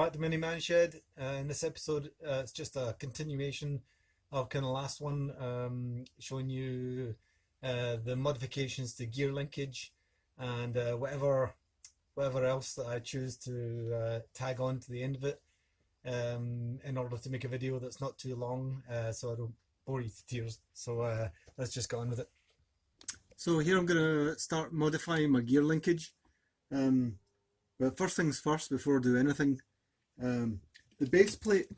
back to Mini Man Shed. In this episode, it's just a continuation of kind of last one, showing you the modifications to gear linkage and whatever else that I choose to tag on to the end of it, in order to make a video that's not too long, so I don't bore you to tears. So let's just get on with it. So here I'm going to start modifying my gear linkage. But first things first, before I do anything, the base plate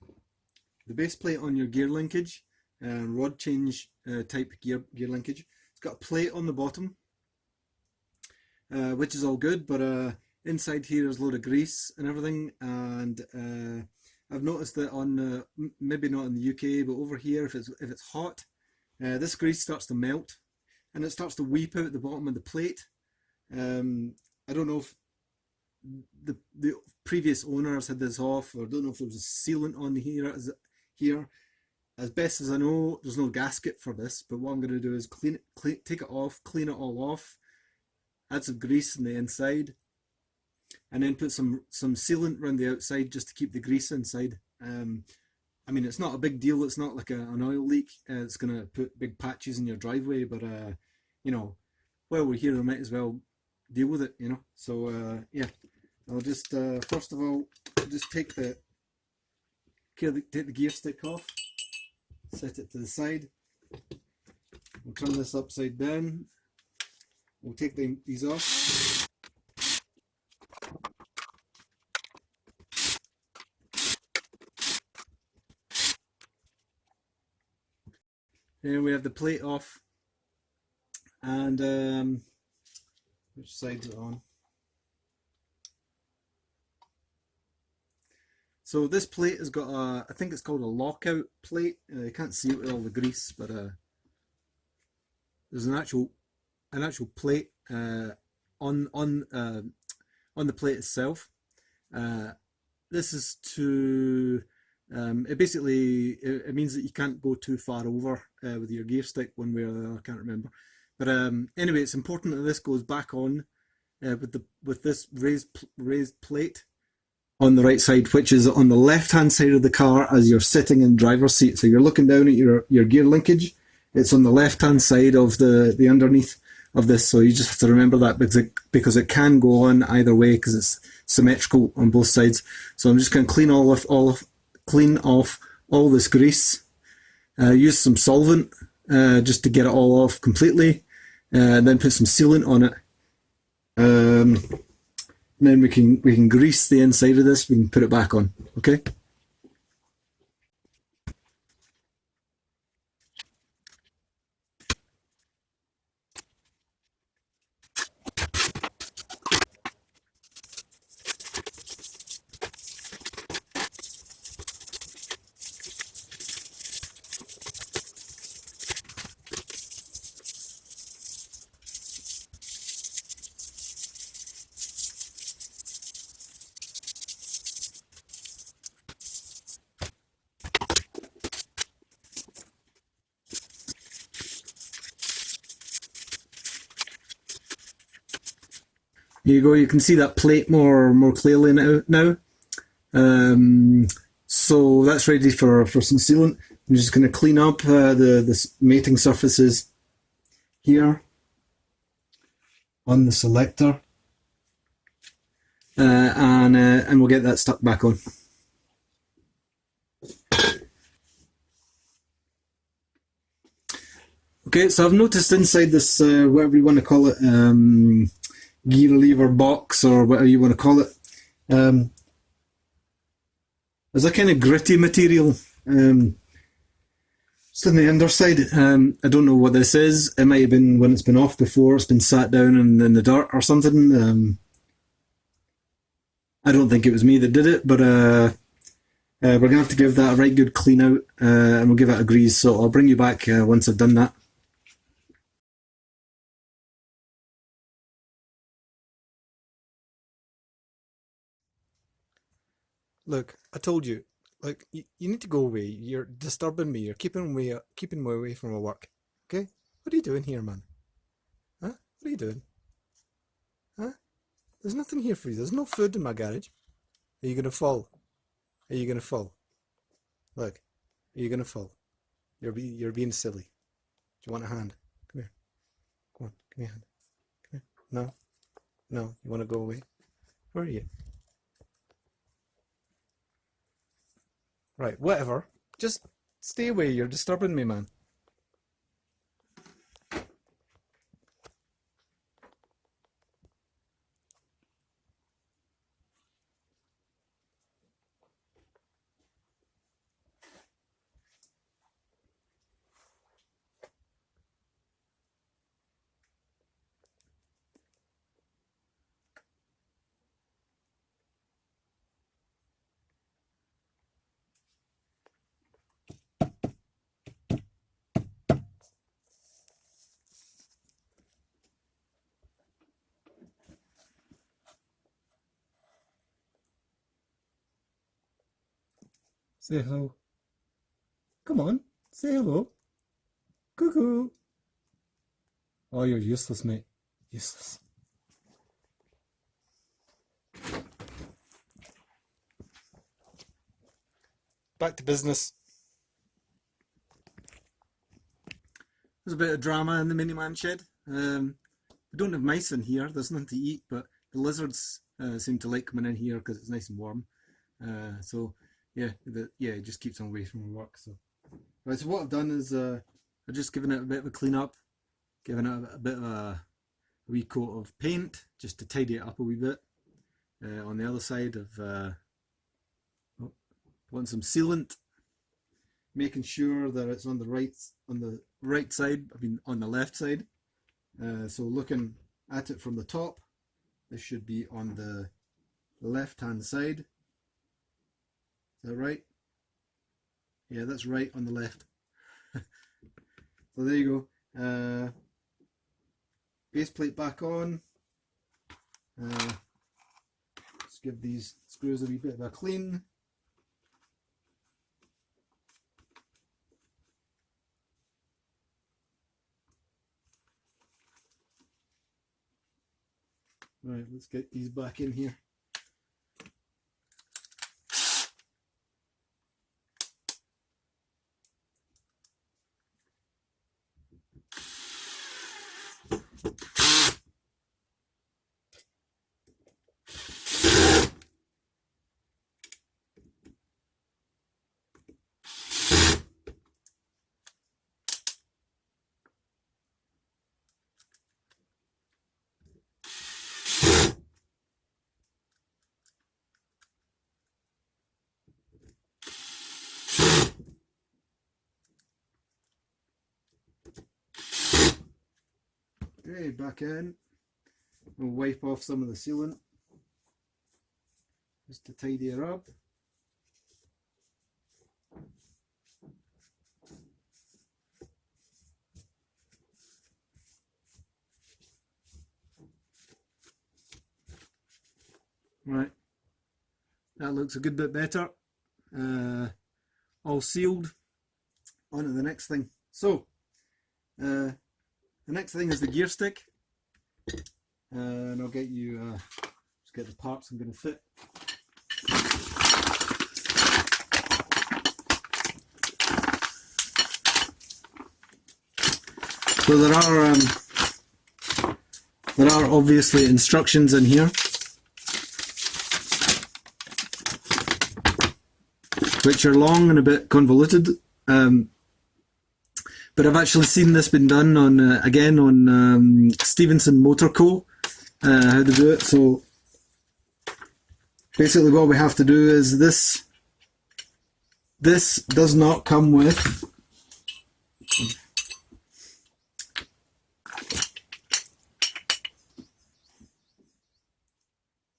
on your gear linkage, rod change type gear linkage, it's got a plate on the bottom, which is all good, but inside here is a load of grease and everything, and I've noticed that on maybe not in the UK, but over here, if it's hot, this grease starts to melt and it starts to weep out the bottom of the plate. I don't know if the previous owners had this off, or I don't know if there was a sealant on here. As best as I know, there's no gasket for this, but what I'm going to do is take it off, clean it all off, add some grease on the inside, and then put some sealant around the outside just to keep the grease inside. I mean, it's not a big deal. It's not like an oil leak. It's going to put big patches in your driveway, but you know, while we're here, I might as well deal with it, you know. So yeah, I'll just first of all just take the gear stick off, set it to the side. We'll turn this upside down. We'll take these off. Then we have the plate off, and which side's it on? So this plate has got a, I think it's called a lockout plate. You can't see it with all the grease, but there's an actual plate on the plate itself. This is to it basically it means that you can't go too far over with your gear stick one way or the other. I can't remember, but anyway, it's important that this goes back on with this raised plate on the right side, which is on the left hand side of the car as you're sitting in the driver's seat. So you're looking down at your gear linkage. It's on the left hand side of the underneath of this. So you just have to remember that, because it can go on either way because it's symmetrical on both sides. So I'm just going to clean off all this grease. Use some solvent just to get it all off completely, and then put some sealant on it. And then we can grease the inside of this. We can put it back on. Okay. Here you go. You can see that plate more clearly now. So that's ready for some sealant. I'm just going to clean up the mating surfaces here on the selector, and we'll get that stuck back on. Okay, so I've noticed inside this, whatever you want to call it, gear lever box or whatever you want to call it, there's a kind of gritty material just on the underside. I don't know what this is. It might have been when it's been off before, it's been sat down in the dirt or something. I don't think it was me that did it, but we're gonna have to give that a right good clean out, and we'll give it a grease. So I'll bring you back once I've done that. Look, I told you. Like, you need to go away. You're disturbing me. You're keeping me away from my work. Okay? What are you doing here, man? Huh? What are you doing? Huh? There's nothing here for you. There's no food in my garage. Are you gonna fall? Are you gonna fall? Look, are you gonna fall? You're being silly. Do you want a hand? Come here. Come on, give me a hand. Come here. No? No, you wanna go away? Where are you? Right, whatever. Just stay away, you're disturbing me, man. Say hello. Come on, say hello. Cuckoo. Oh, you're useless, mate. Useless. Back to business. There's a bit of drama in the mini-man shed. We don't have mice in here. There's nothing to eat, but the lizards seem to like coming in here because it's nice and warm. So yeah, it just keeps them away from work. So, right, so what I've done is I've just given it a bit of a clean up, given it a bit of a wee coat of paint just to tidy it up a wee bit. On the other side of want some sealant, making sure that it's on the right side. I mean on the left side. So looking at it from the top, this should be on the left hand side. Is that right? Yeah, that's right on the left. So there you go. Base plate back on. Let's give these screws a wee bit of a clean. Right, let's get these back in here. Okay, back in. We'll wipe off some of the sealant just to tidy it up. Right, that looks a good bit better. All sealed. On to the next thing. So, the next thing is the gear stick, and I'll get you, just get the parts I'm going to fit. So there are obviously instructions in here, which are long and a bit convoluted. But I've actually seen this been done on again on Stevenson Motor Co. How to do it. So basically, what we have to do is this. This does not come with.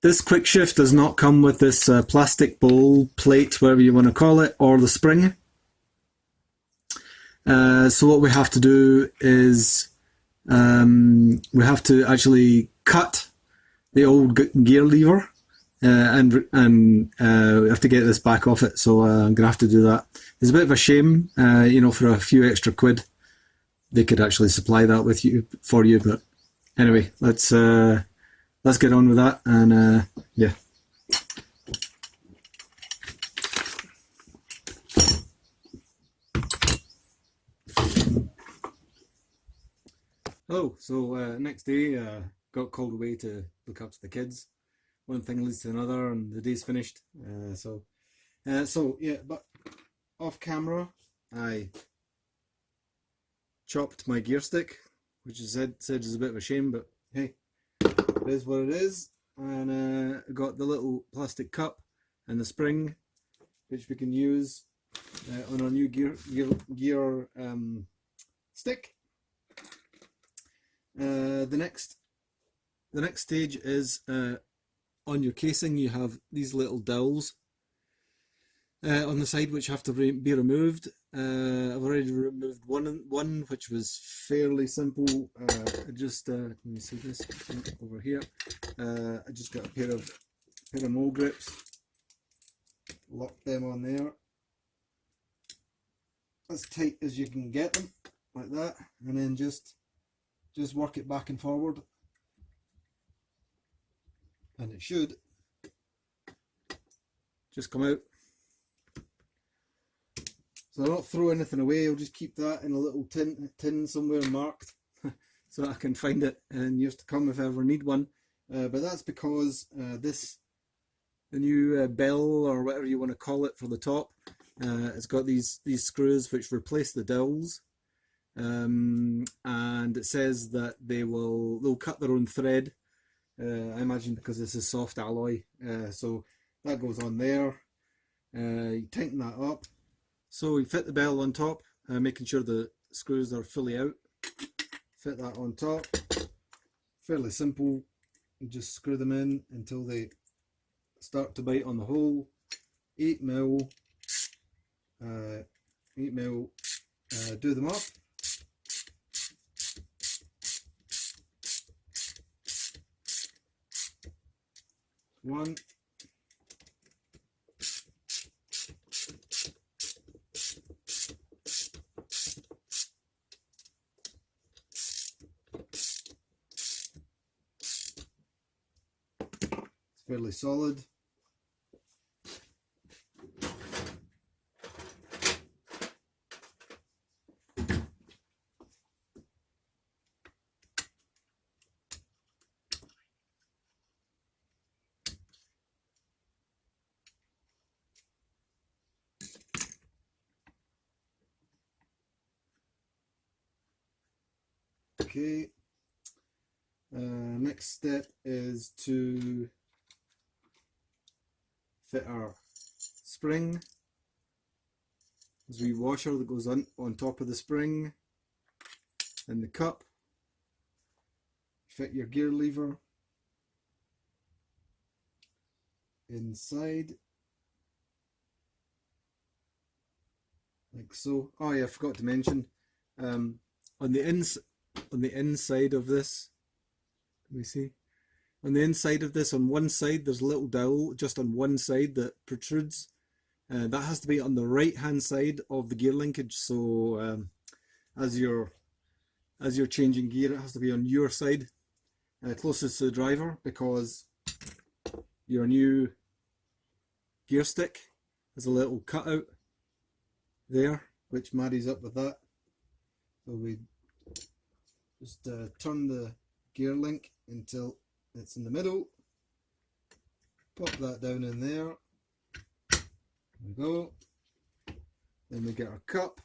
This quick shift does not come with this plastic bowl, plate, whatever you want to call it, or the spring. So what we have to do is we have to actually cut the old gear lever and we have to get this back off it. So I'm gonna have to do that. It's a bit of a shame, you know, for a few extra quid they could actually supply that with you for you. But anyway, let's get on with that, and yeah. Oh, so next day, got called away to look after the kids. One thing leads to another, and the day's finished. So yeah, but off camera, I chopped my gear stick, which is said is a bit of a shame, but hey, it is what it is. And got the little plastic cup and the spring, which we can use on our new gear stick. The next stage is on your casing. You have these little dowels on the side which have to be removed. I've already removed one which was fairly simple. Let me see this over here. I just got a pair of mole grips, locked them on there as tight as you can get them, like that, and then just work it back and forward, and it should just come out. So I'll not throw anything away, I'll just keep that in a little tin somewhere marked so I can find it in years to come if I ever need one. But that's because the new bell, or whatever you want to call it, for the top, it's got these screws which replace the dowels. And it says that they'll cut their own thread. I imagine because this is soft alloy. So that goes on there. You tighten that up. So we fit the bell on top, making sure the screws are fully out. Fit that on top. Fairly simple. You just screw them in until they start to bite on the hole. 8mm. 8mm. Do them up. One. It's fairly solid. Okay, next step is to fit our spring. There's a wee washer that goes on top of the spring, and the cup. Fit your gear lever inside, like so. Oh yeah, I forgot to mention, on the inside of this, let me see. On the inside of this, on one side, there's a little dowel just on one side that protrudes. That has to be on the right hand side of the gear linkage. So as you're changing gear, it has to be on your side, closest to the driver, because your new gear stick has a little cutout there which marries up with that. So we just turn the gear link until it's in the middle, pop that down in there. There we go. Then we get our cup,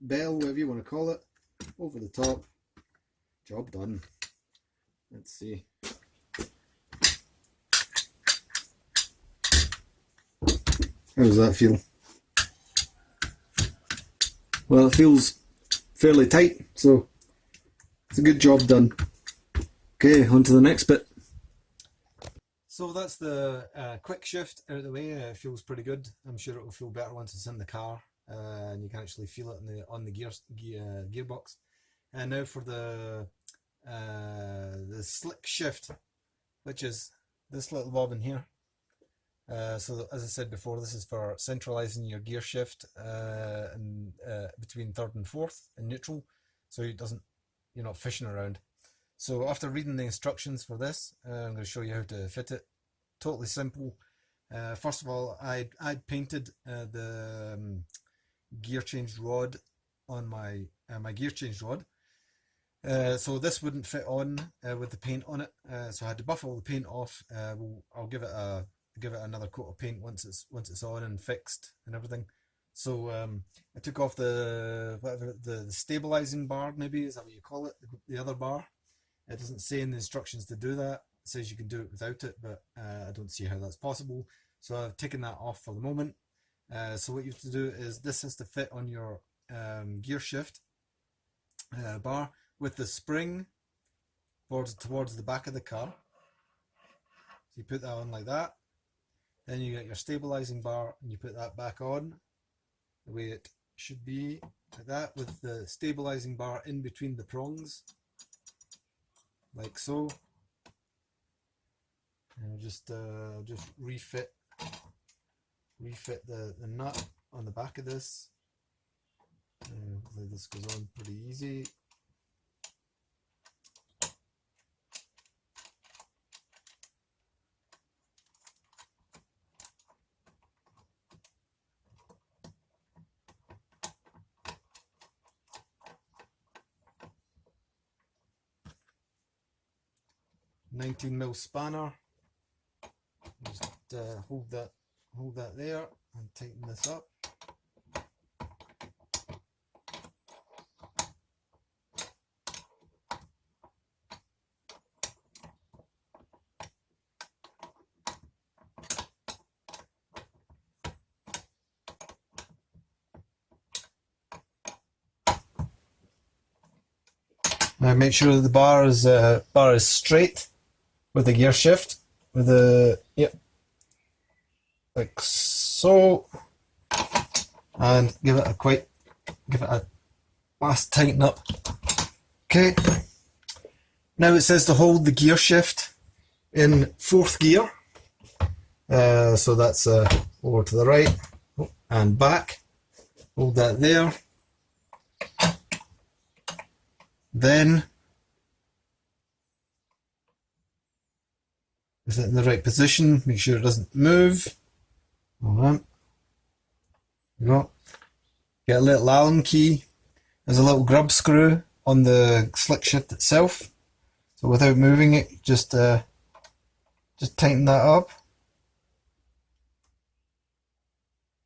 bell, whatever you want to call it, over the top. Job done. Let's see. How does that feel? Well, it feels fairly tight, so it's a good job done. Okay, on to the next bit. So that's the quick shift out of the way. It feels pretty good. I'm sure it will feel better once it's in the car, and you can actually feel it on the gearbox. And now for the slick shift, which is this little bobbin here. So as I said before, this is for centralizing your gear shift between third and fourth in neutral, so you're not fishing around. So after reading the instructions for this, I'm going to show you how to fit it. Totally simple. First of all, I'd painted the gear change rod on my gear change rod, So this wouldn't fit on with the paint on it. So I had to buff all the paint off. I'll give it another coat of paint once it's on and fixed and everything. So I took off the stabilizing bar, maybe is that what you call it? The other bar. It doesn't say in the instructions to do that. It says you can do it without it, but I don't see how that's possible. So I've taken that off for the moment. So what you have to do is this has to fit on your gear shift bar with the spring towards the back of the car. So you put that on like that. Then you get your stabilizing bar and you put that back on the way it should be, like that, with the stabilizing bar in between the prongs, like so. And I'll just refit the nut on the back of this. Hopefully this goes on pretty easy. $19mm spanner. Just hold that there and tighten this up. Now make sure that the bar is straight with the gear shift, with the, yep, like so, and give it a last tighten up. Okay. Now it says to hold the gear shift in 4th gear. So that's over to the right and back. Hold that there. Then, is it in the right position? Make sure it doesn't move. Hold on. There we go. Get a little Allen key. There's a little grub screw on the slick shift itself. So without moving it, just tighten that up.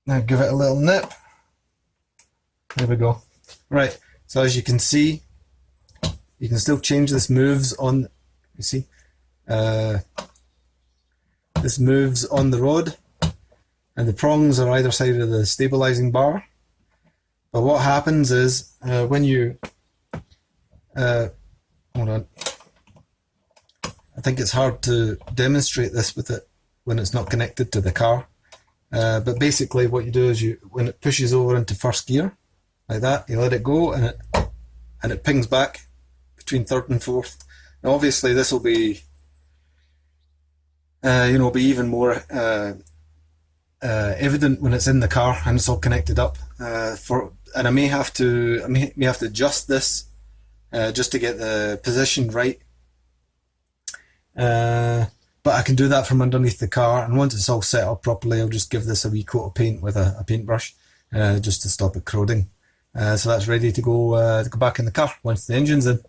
Now give it a little nip. There we go. Right. So as you can see, you can still change this moves on. You see. This moves on the rod, and the prongs are either side of the stabilizing bar. But what happens is when you hold on, I think it's hard to demonstrate this with it when it's not connected to the car. But basically, what you do is when it pushes over into 1st gear, like that, you let it go, and it pings back between 3rd and 4th. Now, obviously, this will be be even more evident when it's in the car and it's all connected up. And I may have to adjust this just to get the position right. But I can do that from underneath the car, and once it's all set up properly, I'll just give this a wee coat of paint with a paintbrush just to stop it corroding. So that's ready to go back in the car once the engine's in.